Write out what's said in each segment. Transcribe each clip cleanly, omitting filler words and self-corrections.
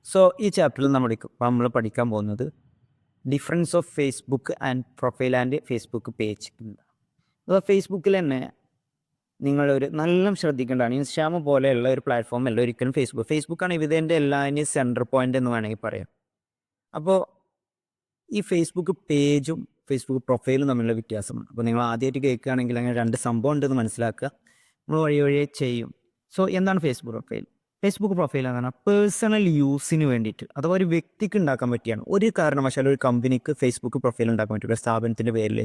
So ഈ ചാപ്റ്ററിൽ നമ്മൾ പഠിക്കാൻ പോകുന്നത് difference of Facebook and profile and Facebook page. അപ്പോൾ ഫേസ്ബുക്കിൽ തന്നെ നിങ്ങളൊരു നല്ല ശ്രദ്ധിക്കേണ്ടതാണ്. ഇൻസ്റ്റാഗ്രാം പോലെയുള്ള ഒരു പ്ലാറ്റ്ഫോം അല്ല ഒരിക്കലും ഫേസ്ബുക്കാണ് ഇതിൻ്റെ എല്ലാതിൻ്റെയും സെൻറ്റർ പോയിൻ്റ് എന്ന് വേണമെങ്കിൽ പറയാം. അപ്പോൾ ഈ ഫേസ്ബുക്ക് പേജും ഫേസ്ബുക്ക് പ്രൊഫൈലും തമ്മിലുള്ള വ്യത്യാസമാണ്. അപ്പോൾ നിങ്ങൾ ആദ്യമായിട്ട് കേൾക്കുകയാണെങ്കിൽ അങ്ങനെ രണ്ട് സംഭവം ഉണ്ടെന്ന് മനസ്സിലാക്കുക. നമ്മൾ വഴിയെ ചെയ്യും. സോ എന്താണ് ഫേസ്ബുക്ക് പ്രൊഫൈൽ എന്ന് പറഞ്ഞാൽ പേഴ്സണൽ യൂസിന് വേണ്ടിയിട്ട് അഥവാ ഒരു വ്യക്തിക്ക് ഉണ്ടാക്കാൻ പറ്റിയാണ്. ഒരു കാരണവശാലും ഒരു കമ്പനിക്ക് ഫേസ്ബുക്ക് പ്രൊഫൈൽ ഉണ്ടാക്കാൻ പറ്റില്ല. സ്ഥാപനത്തിൻ്റെ പേരിൽ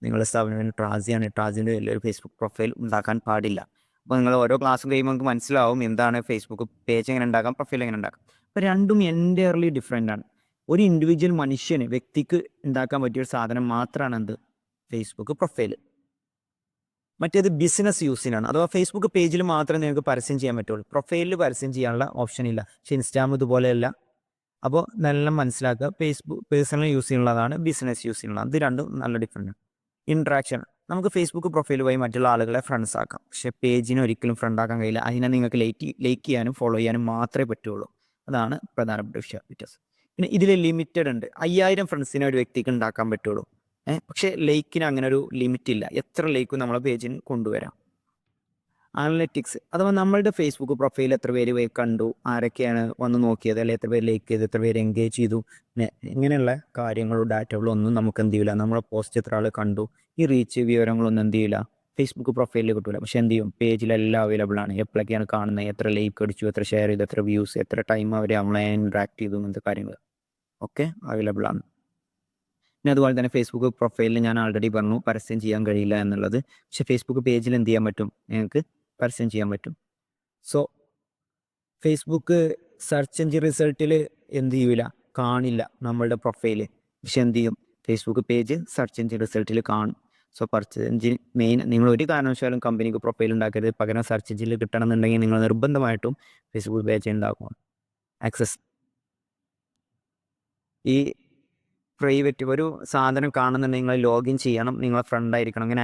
നിങ്ങളുടെ സ്ഥാപനം ട്രാസിൻ്റെ പേരിൽ ഒരു ഫേസ്ബുക്ക് പ്രൊഫൈൽ ഉണ്ടാക്കാൻ പാടില്ല. അപ്പോൾ നിങ്ങൾ ഓരോ ക്ലാസ്സും കഴിയുമ്പോൾ നമുക്ക് മനസ്സിലാവും എന്താണ് ഫേസ്ബുക്ക് പേജ് എങ്ങനെ ഉണ്ടാക്കാം, പ്രൊഫൈൽ എങ്ങനെ ഉണ്ടാക്കാം. അപ്പോൾ രണ്ടും എൻറ്റയർലി ഡിഫറെൻ്റ് ആണ്. ഒരു ഇൻഡിവിജ്വൽ വ്യക്തിക്ക് ഉണ്ടാക്കാൻ പറ്റിയ ഒരു സാധനം മാത്രമാണ് എന്ത് ഫേസ്ബുക്ക് പ്രൊഫൈൽ. മറ്റേത് ബിസിനസ് യൂസിനാണ്. അഥവാ ഫേസ്ബുക്ക് പേജിൽ മാത്രമേ നിങ്ങൾക്ക് പരസ്യം ചെയ്യാൻ പറ്റുള്ളൂ. പ്രൊഫൈലിൽ പരസ്യം ചെയ്യാനുള്ള ഓപ്ഷൻ ഇല്ല. പക്ഷേ ഇൻസ്റ്റാഗ്രാം ഇതുപോലെയല്ല. അപ്പോൾ നല്ല മനസ്സിലാക്കുക, ഫേസ്ബുക്ക് പേഴ്സണൽ യൂസിനുള്ളതാണ്, ബിസിനസ് യൂസിനുള്ളതാണ്. ഇത് രണ്ടും നല്ല ഡിഫറെൻ്റ് ആണ്. ഇൻട്രാക്ഷൻ, നമുക്ക് ഫേസ്ബുക്ക് പ്രൊഫൈൽ വഴി മറ്റുള്ള ആളുകളെ ഫ്രണ്ട്സ് ആക്കാം. പക്ഷേ പേജിന് ഒരിക്കലും ഫ്രണ്ട് ആക്കാൻ കഴിയില്ല. അതിനെ നിങ്ങൾക്ക് ലൈക്ക് ചെയ്യാനും ഫോളോ ചെയ്യാനും മാത്രമേ പറ്റുള്ളൂ. അതാണ് പ്രധാനപ്പെട്ട വ്യത്യാസം. പിന്നെ ഇതിൽ ലിമിറ്റഡ് ഉണ്ട്. 5000 ഫ്രണ്ട്സിനെ ഒരു വ്യക്തിക്ക് ഉണ്ടാക്കാൻ പറ്റുള്ളൂ. പക്ഷേ ലൈക്കിന് അങ്ങനെ ഒരു ലിമിറ്റ് ഇല്ല. എത്ര ലൈക്കും നമ്മളെ പേജിന് കൊണ്ടുവരാം. അനലറ്റിക്സ്, അഥവാ നമ്മളുടെ ഫേസ്ബുക്ക് പ്രൊഫൈൽ എത്ര പേര് കണ്ടു, ആരൊക്കെയാണ് വന്ന് നോക്കിയത്, അല്ലെങ്കിൽ എത്ര പേര് ലൈക്ക് ചെയ്തു, എത്ര പേര് എൻഗേജ് ചെയ്തു, ഇങ്ങനെയുള്ള കാര്യങ്ങളും ഡാറ്റകളും ഒന്നും നമുക്ക് എന്ത് ചെയ്യില്ല. നമ്മളെ പോസ്റ്റ് എത്ര ആൾ കണ്ടു, ഈ റീച്ച് വിവരങ്ങളൊന്നും എന്ത് ചെയ്യില്ല, ഫേസ്ബുക്ക് പ്രൊഫൈലിൽ കിട്ടില്ല. പക്ഷേ എന്ത് ചെയ്യും, പേജിലെല്ലാം അവൈലബിൾ ആണ്. എപ്പോഴൊക്കെയാണ് കാണുന്നത്, എത്ര ലൈക്ക് അടിച്ചു, എത്ര ഷെയർ ചെയ്തു, എത്ര വ്യൂസ്, എത്ര ടൈം അവർ നമ്മളെ ഇൻട്രാക്ട് ചെയ്തു, അങ്ങനത്തെ കാര്യങ്ങൾ ഒക്കെ അവൈലബിൾ ആണ്. പിന്നെ അതുപോലെ തന്നെ ഫേസ്ബുക്ക് പ്രൊഫൈലിൽ ഞാൻ ആൾറെഡി പറഞ്ഞു പരസ്യം ചെയ്യാൻ കഴിയില്ല എന്നുള്ളത്. പക്ഷേ ഫേസ്ബുക്ക് പേജിൽ എന്ത് ചെയ്യാൻ പറ്റും, നിങ്ങൾക്ക് പരസ്യം ചെയ്യാൻ പറ്റും. സോ ഫേസ്ബുക്ക് സെർച്ച് എഞ്ചിൻ റിസൾട്ടിൽ എന്ത് ചെയ്യില്ല, കാണില്ല നമ്മളുടെ പ്രൊഫൈല്. പക്ഷെ എന്ത് ചെയ്യും, ഫേസ്ബുക്ക് പേജ് സെർച്ച് എഞ്ചിൻ റിസൾട്ടിൽ കാണും. സോ സെർച്ച് എഞ്ചിൻ മെയിൻ, നിങ്ങൾ ഒരു കാരണവശാലും കമ്പനിക്ക് പ്രൊഫൈൽ ഉണ്ടാക്കരുത്. പകരം സെർച്ച് എഞ്ചിനിൽ കിട്ടണമെന്നുണ്ടെങ്കിൽ നിങ്ങൾ നിർബന്ധമായിട്ടും ഫേസ്ബുക്ക് പേജ് ഉണ്ടാക്കണം. ആക്സസ്, ഈ പ്രൈവറ്റ് ഒരു സാധനം കാണുന്നുണ്ടെങ്കിൽ നിങ്ങൾ ലോഗിൻ ചെയ്യണം, നിങ്ങളെ ഫ്രണ്ട് ആയിരിക്കണം. അങ്ങനെ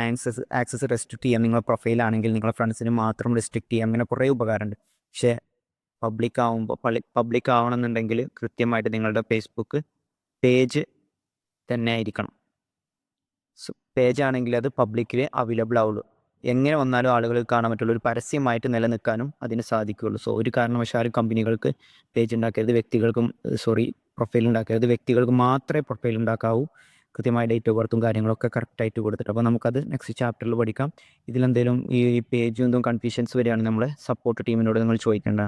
ആക്സസ് റെസ്ട്രിക്റ്റ് ചെയ്യാം. നിങ്ങളെ പ്രൊഫൈലാണെങ്കിൽ നിങ്ങളെ ഫ്രണ്ട്സിന് മാത്രം റെസ്ട്രിക്റ്റ് ചെയ്യാം. അങ്ങനെ കുറേ ഉപകാരമുണ്ട്. പക്ഷേ പബ്ലിക് ആവണമെന്നുണ്ടെങ്കിൽ കൃത്യമായിട്ട് നിങ്ങളുടെ ഫേസ്ബുക്ക് പേജ് തന്നെ ആയിരിക്കണം. പേജ് ആണെങ്കിൽ അത് പബ്ലിക്കിൽ അവൈലബിൾ ആവുള്ളൂ. എങ്ങനെ വന്നാലും ആളുകൾക്ക് കാണാൻ പറ്റുള്ളൂ. ഒരു പരസ്യമായിട്ട് നിലനിൽക്കാനും അതിന് സാധിക്കുകയുള്ളൂ. സോ ഒരു കാരണവശാലും കമ്പനികൾക്ക് പേജ് ഉണ്ടാക്കരുത്, പ്രൊഫൈൽ ഉണ്ടാക്കരുത്. വ്യക്തികൾക്ക് മാത്രമേ പ്രൊഫൈൽ ഉണ്ടാക്കാവൂ. കൃത്യമായ ഡേറ്റ് ഓഫ് ബർത്തും കാര്യങ്ങളൊക്കെ കറക്റ്റായിട്ട് കൊടുത്തിട്ട്. അപ്പോൾ നമുക്കത് നെക്സ്റ്റ് ചാപ്റ്ററിൽ പഠിക്കാം. ഇതിലെന്തെങ്കിലും ഈ പേജും കൺഫ്യൂഷൻസ് വരികയാണെങ്കിൽ നമ്മളെ സപ്പോർട്ട് ടീമിനോട് നിങ്ങൾ ചോദിക്കേണ്ട.